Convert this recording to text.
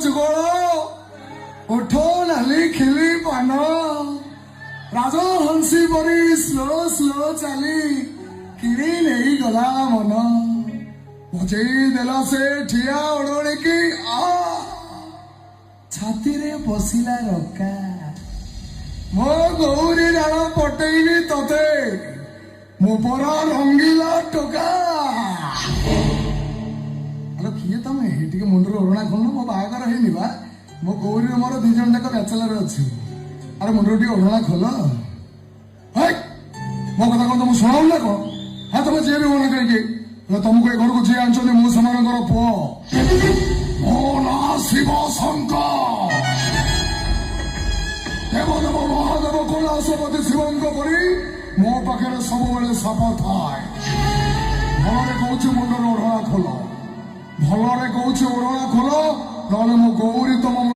ଯୁଗଳ ଓଠ ନାଲି ଖିଲି ପାନ ରାଜହଂସୀ ପରି ସ୍ଲୋ ସ୍ଲୋ ଚାଲି କିଣି ନେଇଗଲା ମନ ବଜେଇ ଦେଲା ସେ ଠିଆ ଓଡଣିକି ଛାତିରେ ବସିଲା ରକା ମୋ ଗୌରୀ ରାଣ ପଟେଇବି ତତେ ମୋ ପରା ରଙ୍ଗିଲା ଟୋକା ଆଲୋ କିଏ ତମେ ଟିକେ ମୁଣ୍ଡରେ ଓଢଣା ଖୋଲୁନ ମୋ ବାହାଘର ହେଇନି ବା ମୋ ଗୌରୀର ମୋର 2 ଜଣ ଯାକ ବ୍ୟାଚେଲର ଅଛୁ ଆରେ ମୁଣ୍ଡରେ ଟିକେ ଓଢଣା ଖୋଲ ମୋ କଥା କଣ ତମକୁ ଶୁଣାଉ ନା କଣ ହଁ ତମେ ଯିଏ ବି ମନେ କରିକି ତମକୁ ଏ ଘରକୁ ଯିଏ ଆଣିଛନ୍ତି ମୁଁ ସେମାନଙ୍କର ପୁଅ ମୋ ନାଁ ଶିବ ଶଙ୍କର ଦେବଦେବ ମହାଦେବ କୈଳାସପତି ଶିବଙ୍କ ପରି ମୋ ପାଖରେ ସବୁବେଳେ ସାପ ଥାଏ ଭଲରେ କହୁଛି ମୁଣ୍ଡରେ ଓଢଣା ଖୋଲ ଭଲରେ କହୁଛି ଓଢଣା ଖୋଲ ନହେଲେ ମୋ ଗୌରୀ